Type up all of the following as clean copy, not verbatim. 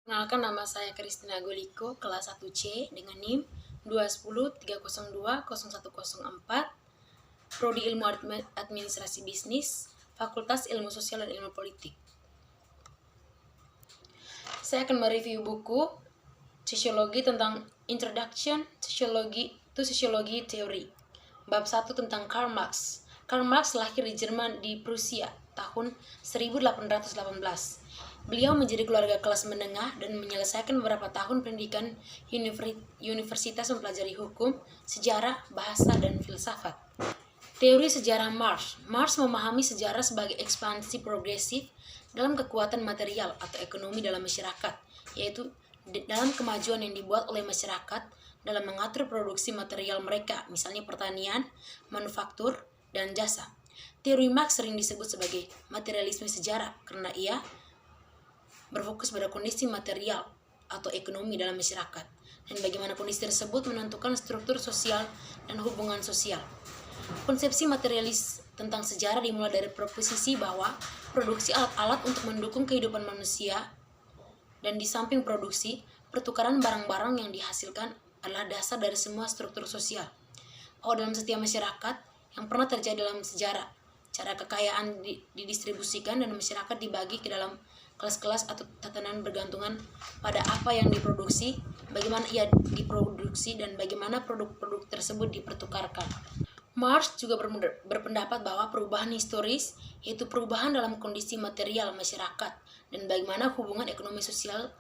Kenalkan, nama saya Kristina Goliko, kelas 1C dengan NIM 21030200104, Prodi Ilmu Administrasi Bisnis, Fakultas Ilmu Sosial dan Ilmu Politik. Saya akan mereview buku Sosiologi tentang Introduction to Sociology Theory. Bab 1 tentang Karl Marx. Karl Marx lahir di Jerman di Prusia tahun 1818. Beliau menjadi keluarga kelas menengah dan menyelesaikan beberapa tahun pendidikan universitas mempelajari hukum, sejarah, bahasa, dan filsafat. Teori sejarah Marx. Marx memahami sejarah sebagai ekspansi progresif dalam kekuatan material atau ekonomi dalam masyarakat, yaitu dalam kemajuan yang dibuat oleh masyarakat dalam mengatur produksi material mereka, misalnya pertanian, manufaktur, dan jasa. Teori Marx sering disebut sebagai materialisme sejarah karena ia berfokus pada kondisi material atau ekonomi dalam masyarakat dan bagaimana kondisi tersebut menentukan struktur sosial dan hubungan sosial. Konsepsi materialis tentang sejarah dimulai dari proposisi bahwa produksi alat-alat untuk mendukung kehidupan manusia, dan di samping produksi, pertukaran barang-barang yang dihasilkan adalah dasar dari semua struktur sosial. Bahwa dalam setiap masyarakat yang pernah terjadi dalam sejarah, cara kekayaan didistribusikan dan masyarakat dibagi ke dalam kelas-kelas atau tatanan bergantungan pada apa yang diproduksi, bagaimana ia diproduksi, dan bagaimana produk-produk tersebut dipertukarkan. Marx juga berpendapat bahwa perubahan historis, yaitu perubahan dalam kondisi material masyarakat dan bagaimana hubungan ekonomi sosial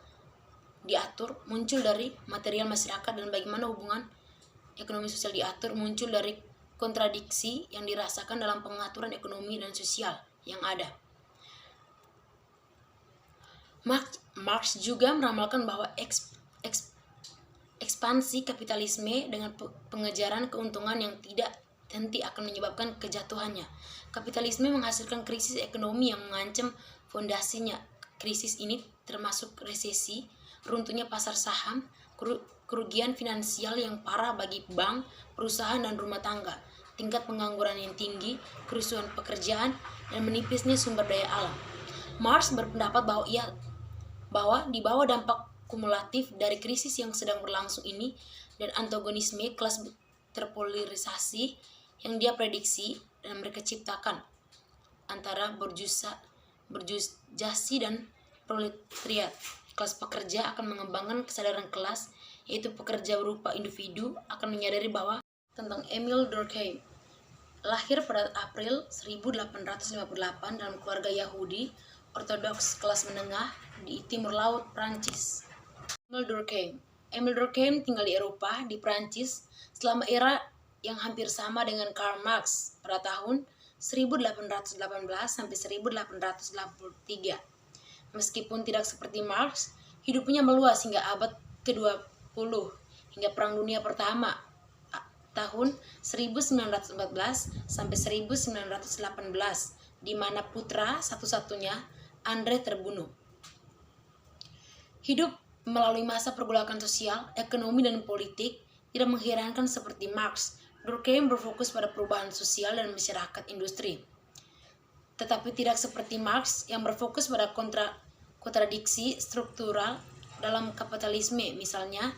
diatur, muncul dari material masyarakat, dan bagaimana hubungan ekonomi sosial diatur muncul dari kontradiksi yang dirasakan dalam pengaturan ekonomi dan sosial yang ada. Marx juga meramalkan bahwa ekspansi kapitalisme dengan pengejaran keuntungan yang tidak henti akan menyebabkan kejatuhannya. Kapitalisme menghasilkan krisis ekonomi yang mengancam fondasinya. Krisis ini termasuk resesi, runtuhnya pasar saham, kerugian finansial yang parah bagi bank, perusahaan, dan rumah tangga, tingkat pengangguran yang tinggi, kerusuhan pekerjaan, dan menipisnya sumber daya alam. Marx berpendapat bahwa di bawah dampak kumulatif dari krisis yang sedang berlangsung ini dan antagonisme kelas terpolarisasi yang dia prediksi dan mereka ciptakan antara burjuasi dan proletariat, kelas pekerja akan mengembangkan kesadaran kelas, yaitu pekerja berupa individu akan menyadari bahwa tentang Emile Durkheim. Lahir pada April 1858 dalam keluarga Yahudi Ortodoks kelas menengah di Timur Laut, Prancis. Emile Durkheim tinggal di Eropa, di Prancis, selama era yang hampir sama dengan Karl Marx pada tahun 1818 sampai 1883. Meskipun tidak seperti Marx, hidupnya meluas hingga abad ke-20 hingga Perang Dunia Pertama tahun 1914 sampai 1918, di mana putra satu-satunya Andre terbunuh. Hidup melalui masa pergolakan sosial, ekonomi, dan politik tidak mengherankan seperti Marx. Durkheim berfokus pada perubahan sosial dan masyarakat industri, tetapi tidak seperti Marx yang berfokus pada kontradiksi struktural dalam kapitalisme, misalnya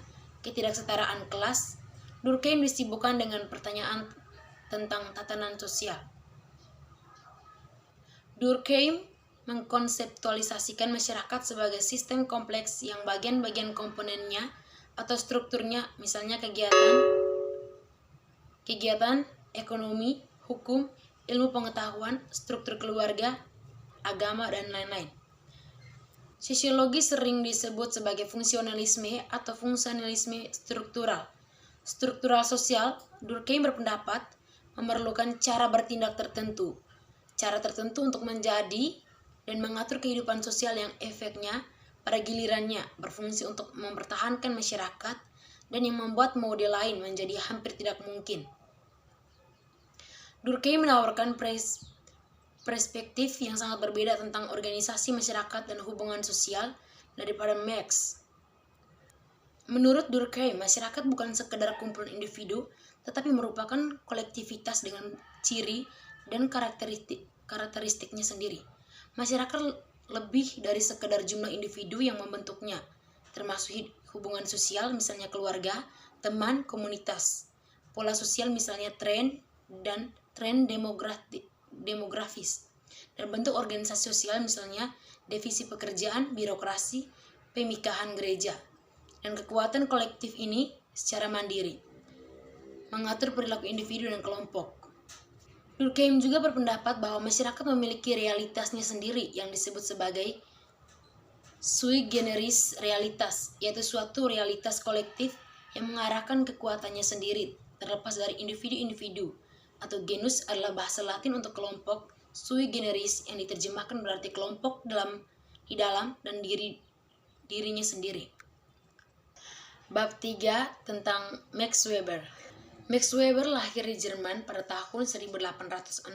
ketidaksetaraan kelas. Durkheim disibukkan dengan pertanyaan tentang tatanan sosial. Durkheim mengkonseptualisasikan masyarakat sebagai sistem kompleks yang bagian-bagian komponennya atau strukturnya, misalnya kegiatan ekonomi, hukum, ilmu pengetahuan, struktur keluarga, agama, dan lain-lain. Sosiologi sering disebut sebagai fungsionalisme atau fungsionalisme struktural. Struktural sosial, Durkheim berpendapat, memerlukan cara bertindak tertentu, cara tertentu untuk menjadi dan mengatur kehidupan sosial yang efeknya pada gilirannya berfungsi untuk mempertahankan masyarakat dan yang membuat model lain menjadi hampir tidak mungkin. Durkheim menawarkan perspektif yang sangat berbeda tentang organisasi masyarakat dan hubungan sosial daripada Marx. Menurut Durkheim, masyarakat bukan sekedar kumpulan individu, tetapi merupakan kolektivitas dengan ciri dan karakteristiknya sendiri. Masyarakat lebih dari sekedar jumlah individu yang membentuknya, termasuk hubungan sosial, misalnya keluarga, teman, komunitas. Pola sosial misalnya tren demografis. Dan bentuk organisasi sosial misalnya divisi pekerjaan, birokrasi, pemikahan gereja. Dan kekuatan kolektif ini secara mandiri mengatur perilaku individu dan kelompok. Durkheim juga berpendapat bahwa masyarakat memiliki realitasnya sendiri yang disebut sebagai sui generis realitas, yaitu suatu realitas kolektif yang mengarahkan kekuatannya sendiri terlepas dari individu-individu, atau genus adalah bahasa Latin untuk kelompok. Sui generis yang diterjemahkan berarti kelompok di dalam dan dirinya sendiri. Bab 3 tentang Max Weber. Max Weber lahir di Jerman pada tahun 1864.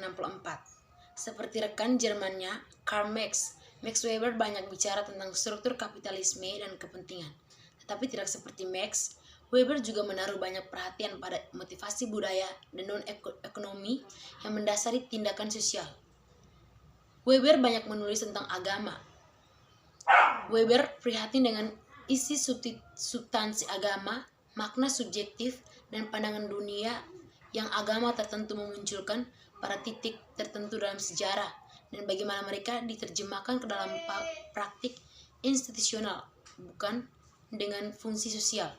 Seperti rekan Jermannya Karl Marx, Max Weber banyak bicara tentang struktur kapitalisme dan kepentingan. Tetapi tidak seperti Marx, Weber juga menaruh banyak perhatian pada motivasi budaya dan non-ekonomi yang mendasari tindakan sosial. Weber banyak menulis tentang agama. Weber prihatin dengan isi substansi agama, makna subjektif, dan pandangan dunia yang agama tertentu memunculkan pada titik tertentu dalam sejarah, dan bagaimana mereka diterjemahkan ke dalam praktik institusional, bukan dengan fungsi sosial.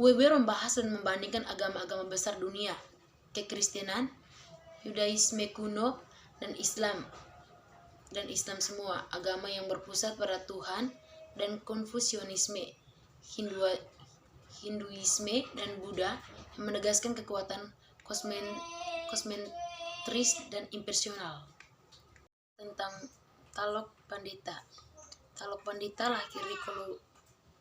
Weber membahas dan membandingkan agama-agama besar dunia, kekristenan, Yudaisme kuno, dan Islam semua, agama yang berpusat pada Tuhan, dan Konfusianisme, Hinduisme, dan Buddha yang menegaskan kekuatan kosmentris dan impersonal. Tentang Talok Pandita. Talok Pandita lahir di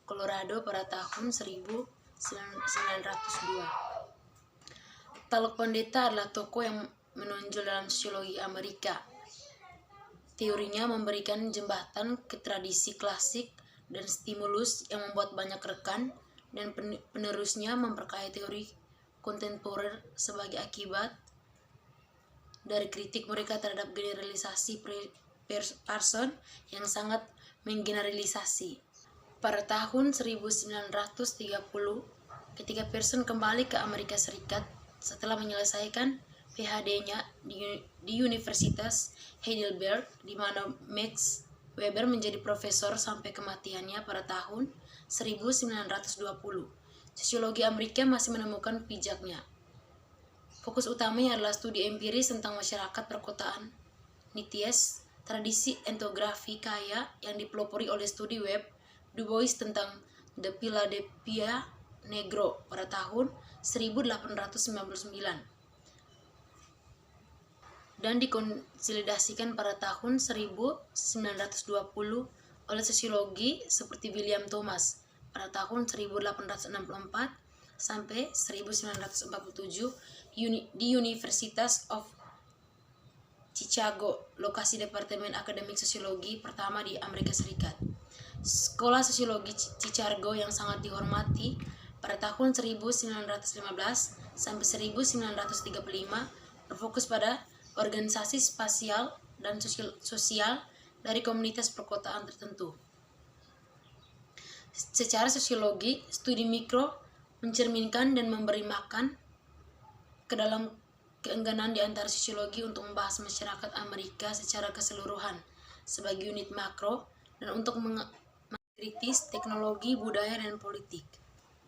Colorado pada tahun 1902. Talok Pandita adalah tokoh yang menonjol dalam sosiologi Amerika. Teorinya memberikan jembatan ke tradisi klasik dan stimulus yang membuat banyak rekan dan penerusnya memperkaya teori kontemporer sebagai akibat dari kritik mereka terhadap generalisasi Parson yang sangat menggeneralisasi. Pada tahun 1930, ketika Parson kembali ke Amerika Serikat setelah menyelesaikan PhD-nya di Universitas Heidelberg, di mana Max Weber menjadi profesor sampai kematiannya pada tahun 1920. Sosiologi Amerika masih menemukan pijaknya. Fokus utamanya adalah studi empiris tentang masyarakat perkotaan, Nietzsche, tradisi etnografi kaya yang dipelopori oleh studi web Du Bois tentang The Philadelphia Negro pada tahun 1899. Dan dikonsolidasikan pada tahun 1920 oleh sosiologi seperti William Thomas pada tahun 1864 sampai 1947 di Universitas of Chicago, lokasi Departemen Akademik Sosiologi pertama di Amerika Serikat. Sekolah Sosiologi Chicago yang sangat dihormati pada tahun 1915 sampai 1935 berfokus pada organisasi spasial dan sosial dari komunitas perkotaan tertentu. Secara sosiologi, studi mikro mencerminkan dan memberi makan ke dalam keengganan di antara sosiologi untuk membahas masyarakat Amerika secara keseluruhan sebagai unit makro dan untuk mengkritis teknologi, budaya, dan politik.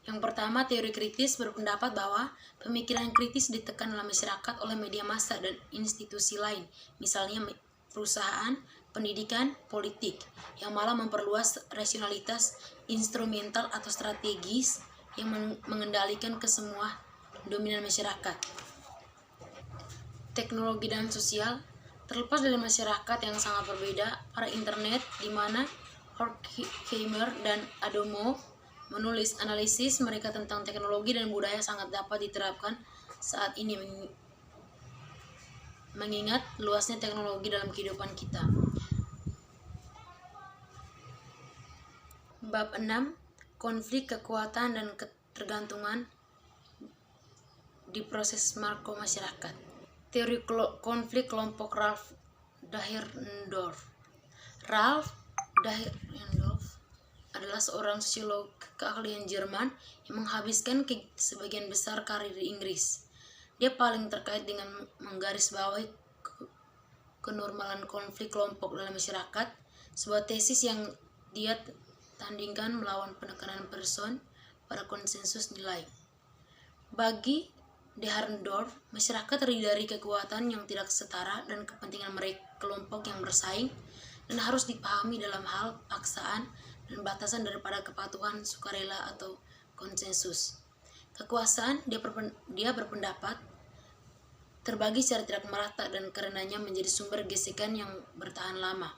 Yang pertama, teori kritis berpendapat bahwa pemikiran kritis ditekan dalam masyarakat oleh media massa dan institusi lain, misalnya perusahaan, pendidikan, politik, yang malah memperluas rasionalitas instrumental atau strategis yang mengendalikan ke semua dominan masyarakat. Teknologi dan sosial terlepas dari masyarakat yang sangat berbeda, pada internet di mana Horkheimer dan Adorno menulis analisis mereka tentang teknologi dan budaya sangat dapat diterapkan saat ini mengingat luasnya teknologi dalam kehidupan kita. Bab 6. Konflik kekuatan dan ketergantungan di proses makro masyarakat. Teori konflik kelompok Ralph Dahrendorf adalah seorang sosiolog keahlian Jerman yang menghabiskan sebagian besar karir di Inggris. Dia paling terkait dengan menggarisbawahi kenormalan konflik kelompok dalam masyarakat, sebuah tesis yang dia tandingkan melawan penekanan person pada konsensus nilai. Bagi de Harndorf, masyarakat terdiri dari kekuatan yang tidak setara dan kepentingan mereka kelompok yang bersaing, dan harus dipahami dalam hal paksaan dan batasan daripada kepatuhan sukarela atau konsensus. Kekuasaan, dia berpendapat, terbagi secara tidak merata dan karenanya menjadi sumber gesekan yang bertahan lama.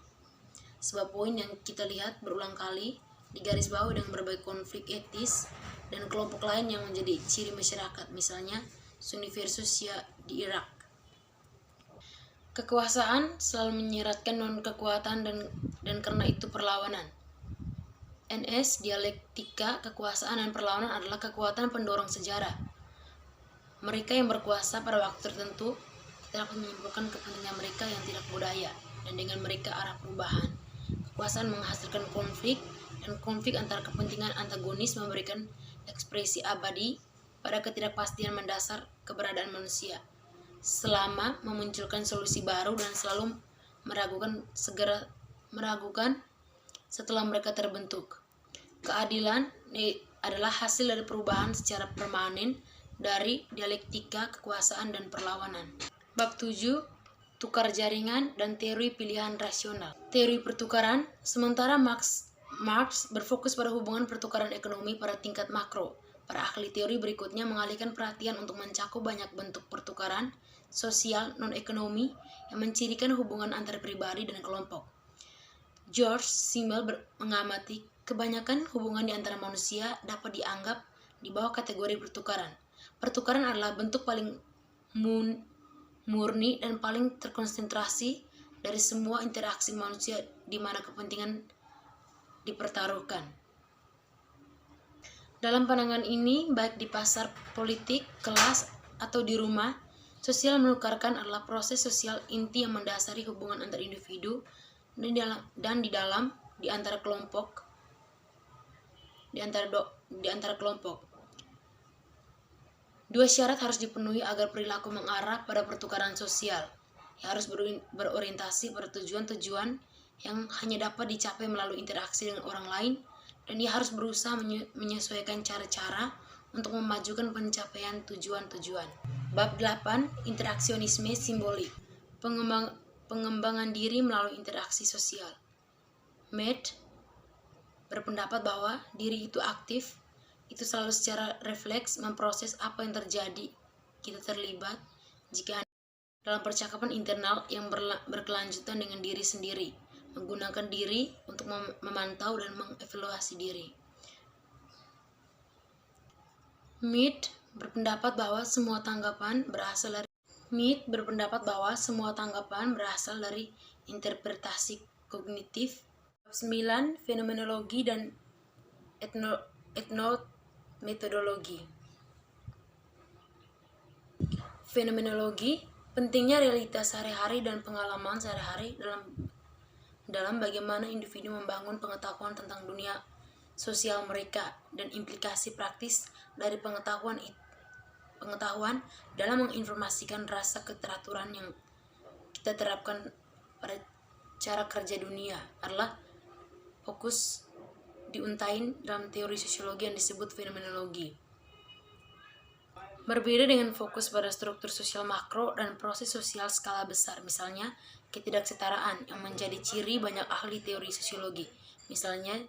Sebuah poin yang kita lihat berulang kali digarisbawahi dengan berbagai konflik etis dan kelompok lain yang menjadi ciri masyarakat, misalnya Sunni versus Syiah di Irak. Kekuasaan selalu menyeratkan non-kekuatan dan karena itu perlawanan. NS, dialektika, kekuasaan dan perlawanan adalah kekuatan pendorong sejarah. Mereka yang berkuasa pada waktu tertentu dapat menyimpulkan kepentingan mereka yang tidak berdaya, dan dengan mereka arah perubahan. Kekuasaan menghasilkan konflik, dan konflik antara kepentingan antagonis memberikan ekspresi abadi pada ketidakpastian mendasar keberadaan manusia, selama memunculkan solusi baru dan selalu meragukan setelah mereka terbentuk. Keadilan adalah hasil dari perubahan secara permanen dari dialektika, kekuasaan, dan perlawanan. Bab 7. Tukar jaringan dan teori pilihan rasional. Teori pertukaran, sementara Marx berfokus pada hubungan pertukaran ekonomi pada tingkat makro. Para ahli teori berikutnya mengalihkan perhatian untuk mencakup banyak bentuk pertukaran sosial non-ekonomi yang mencirikan hubungan antar pribadi dan kelompok. George Simmel mengamati kebanyakan hubungan di antara manusia dapat dianggap di bawah kategori pertukaran. Pertukaran adalah bentuk paling murni dan paling terkonsentrasi dari semua interaksi manusia di mana kepentingan dipertaruhkan. Dalam pandangan ini, baik di pasar politik, kelas, atau di rumah, sosial menukarkan adalah proses sosial inti yang mendasari hubungan antar individu dan di antara kelompok. Dua syarat harus dipenuhi agar perilaku mengarah pada pertukaran sosial, yang harus berorientasi pada tujuan-tujuan yang hanya dapat dicapai melalui interaksi dengan orang lain, dan ia harus berusaha menyesuaikan cara-cara untuk memajukan pencapaian tujuan-tujuan. Bab 8. Interaksionisme simbolik. Pengembangan diri melalui interaksi sosial. Mead berpendapat bahwa diri itu aktif, itu selalu secara refleks memproses apa yang terjadi. Kita terlibat jika dalam percakapan internal yang berkelanjutan dengan diri sendiri, menggunakan diri untuk memantau dan mengevaluasi diri. Mead berpendapat bahwa semua tanggapan berasal dari interpretasi kognitif. 9. Fenomenologi dan etnometodologi. Fenomenologi, pentingnya realitas sehari-hari dan pengalaman sehari-hari dalam bagaimana individu membangun pengetahuan tentang dunia sosial mereka dan implikasi praktis dari pengetahuan dalam menginformasikan rasa keteraturan yang kita terapkan pada cara kerja dunia adalah fokus diuntain dalam teori sosiologi yang disebut fenomenologi. Berbeda dengan fokus pada struktur sosial makro dan proses sosial skala besar, misalnya ketidaksetaraan yang menjadi ciri banyak ahli teori sosiologi, misalnya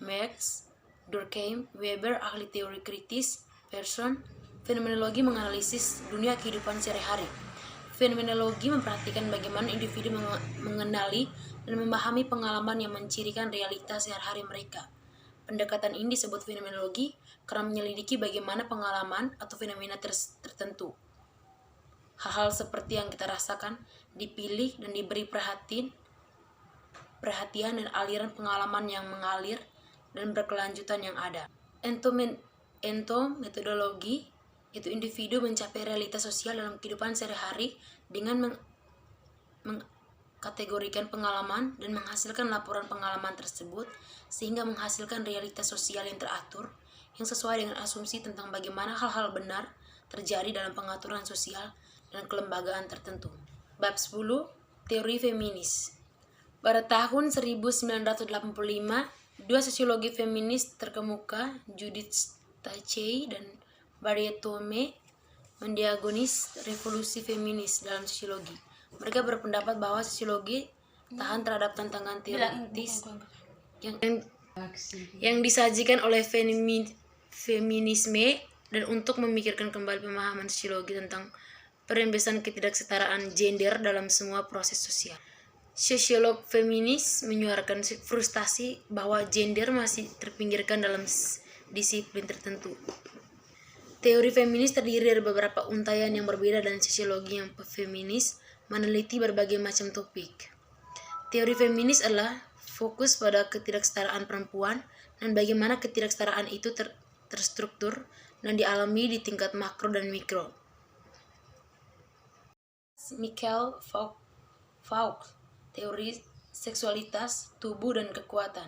Marx, Durkheim, Weber, ahli teori kritis, Persson. Fenomenologi menganalisis dunia kehidupan sehari-hari. Fenomenologi memperhatikan bagaimana individu mengenali dan memahami pengalaman yang mencirikan realitas sehari-hari mereka. Pendekatan ini disebut fenomenologi karena menyelidiki bagaimana pengalaman atau fenomena tertentu, hal-hal seperti yang kita rasakan, dipilih dan diberi perhatian dan aliran pengalaman yang mengalir dan berkelanjutan yang ada. Entometodologi itu individu mencapai realitas sosial dalam kehidupan sehari-hari dengan mengkategorikan pengalaman dan menghasilkan laporan pengalaman tersebut sehingga menghasilkan realitas sosial yang teratur yang sesuai dengan asumsi tentang bagaimana hal-hal benar terjadi dalam pengaturan sosial dan kelembagaan tertentu. Bab 10. Teori feminis. Pada tahun 1985, dua sosiologi feminis terkemuka, Judith Tabet dan Barry-Tome, mendiagnosis revolusi feminis dalam sosiologi. Mereka berpendapat bahwa sosiologi tahan terhadap tantangan teoritis yang disajikan oleh feminisme dan untuk memikirkan kembali pemahaman sosiologi tentang perembesan ketidaksetaraan gender dalam semua proses sosial. Sosiolog feminis menyuarakan frustasi bahwa gender masih terpinggirkan dalam disiplin tertentu. Teori feminis terdiri dari beberapa untayan yang berbeda dan sosiologi yang feminis meneliti berbagai macam topik. Teori feminis adalah fokus pada ketidaksetaraan perempuan dan bagaimana ketidaksetaraan itu terstruktur dan dialami di tingkat makro dan mikro. Michael Foucault, teori seksualitas, tubuh dan kekuatan.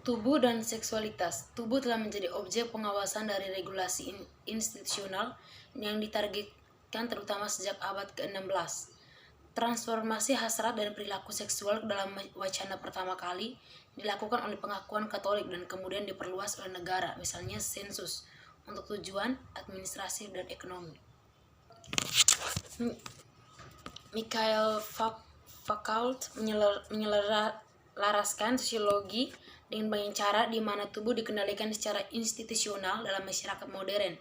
Tubuh dan seksualitas. Tubuh telah menjadi objek pengawasan dari regulasi institusional yang ditargetkan terutama sejak abad ke-16. Transformasi hasrat dan perilaku seksual dalam wacana pertama kali dilakukan oleh pengakuan Katolik dan kemudian diperluas oleh negara, misalnya sensus, untuk tujuan administrasi dan ekonomi. Michael Foucault menyelaraskan sosiologi dengan banyak cara di mana tubuh dikendalikan secara institusional dalam masyarakat modern.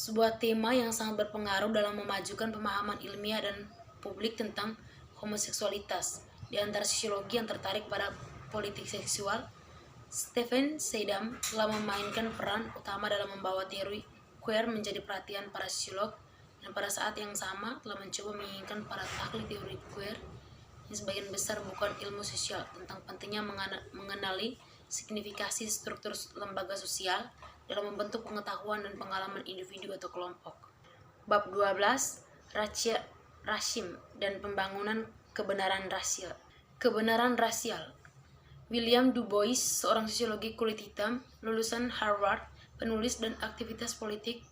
Sebuah tema yang sangat berpengaruh dalam memajukan pemahaman ilmiah dan publik tentang homoseksualitas. Di antara sosiologi yang tertarik pada politik seksual, Stephen Seddam telah memainkan peran utama dalam membawa teori queer menjadi perhatian para sosiolog, dan pada saat yang sama telah mencoba menginginkan para ahli teori queer yang sebagian besar bukan ilmu sosial tentang pentingnya mengenali signifikasi struktur lembaga sosial dalam membentuk pengetahuan dan pengalaman individu atau kelompok. Bab 12. Rasisme dan pembangunan kebenaran rasial. Kebenaran rasial. William Du Bois, seorang sosiologi kulit hitam, lulusan Harvard, penulis dan aktivitas politik,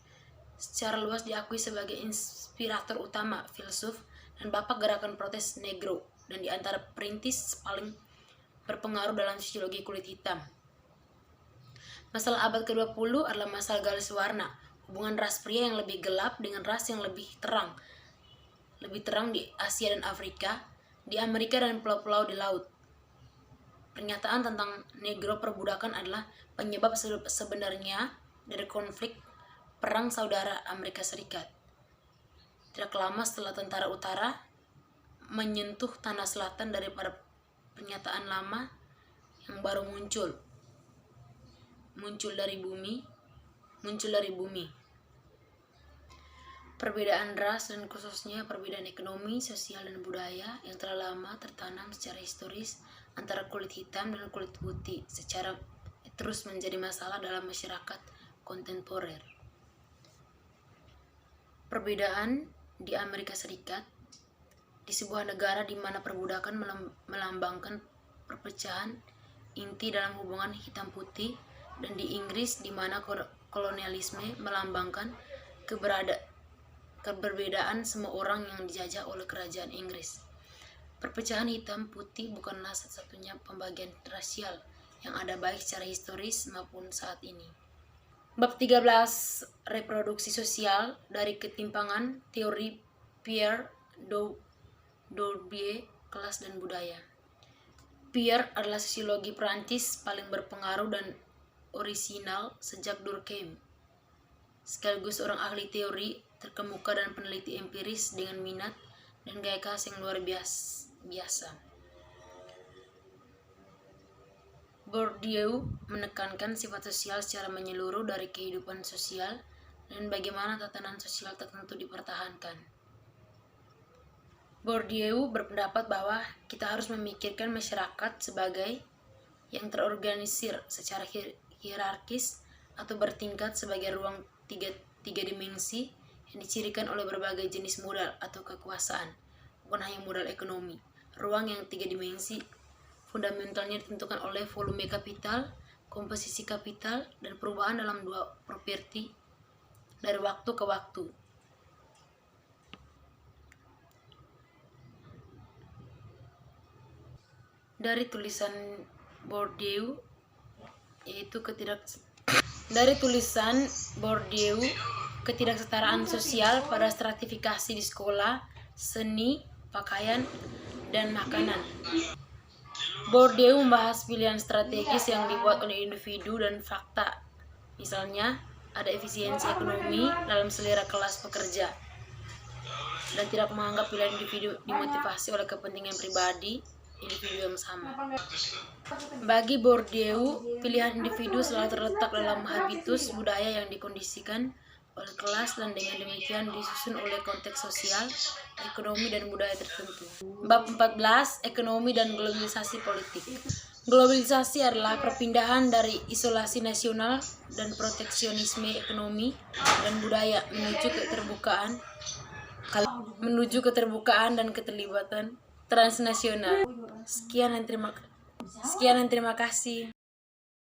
secara luas diakui sebagai inspirator utama, filsuf, dan bapak gerakan protes negro, dan di antara perintis paling berpengaruh dalam sosiologi kulit hitam. Masalah abad ke-20 adalah masalah garis warna, hubungan ras pria yang lebih gelap dengan ras yang lebih terang di Asia dan Afrika, di Amerika dan pulau-pulau di laut. Pernyataan tentang negro perbudakan adalah penyebab sebenarnya dari konflik Perang Saudara Amerika Serikat. Tidak lama setelah tentara utara menyentuh tanah selatan daripada pernyataan lama yang baru muncul dari bumi. Perbedaan ras dan khususnya perbedaan ekonomi, sosial, dan budaya yang telah lama tertanam secara historis antara kulit hitam dan kulit putih secara terus menjadi masalah dalam masyarakat kontemporer. Perbedaan di Amerika Serikat, di sebuah negara di mana perbudakan melambangkan perpecahan inti dalam hubungan hitam putih, dan di Inggris di mana kolonialisme melambangkan keberbedaan semua orang yang dijajah oleh kerajaan Inggris. Perpecahan hitam putih bukanlah satu-satunya pembagian rasial yang ada baik secara historis maupun saat ini. Bab 13. Reproduksi sosial dari ketimpangan, teori Pierre Bourdieu, kelas dan budaya. Pierre adalah sosiologi Prancis paling berpengaruh dan orisinal sejak Durkheim, sekaligus orang ahli teori terkemuka dan peneliti empiris dengan minat dan gaya khas yang luar biasa. Bourdieu menekankan sifat sosial secara menyeluruh dari kehidupan sosial dan bagaimana tatanan sosial tertentu dipertahankan. Bourdieu berpendapat bahwa kita harus memikirkan masyarakat sebagai yang terorganisir secara hierarkis atau bertingkat sebagai ruang tiga dimensi yang dicirikan oleh berbagai jenis modal atau kekuasaan bukan hanya modal ekonomi. Ruang yang 3 dimensi fundamentalnya ditentukan oleh volume kapital, komposisi kapital, dan perubahan dalam dua properti dari waktu ke waktu. Dari tulisan Bourdieu, ketidaksetaraan sosial pada stratifikasi di sekolah, seni, pakaian, dan makanan. Bourdieu membahas pilihan strategis yang dibuat oleh individu dan fakta. Misalnya, ada efisiensi ekonomi dalam selera kelas pekerja, dan tidak menganggap pilihan individu dimotivasi oleh kepentingan pribadi individu yang sama. Bagi Bourdieu, pilihan individu selalu terletak dalam habitus budaya yang dikondisikan oleh kelas dan dengan demikian disusun oleh konteks sosial, ekonomi, dan budaya tertentu. Bab 14, ekonomi dan globalisasi politik. Globalisasi adalah perpindahan dari isolasi nasional dan proteksionisme ekonomi dan budaya menuju keterbukaan dan keterlibatan transnasional. Sekian dan terima kasih.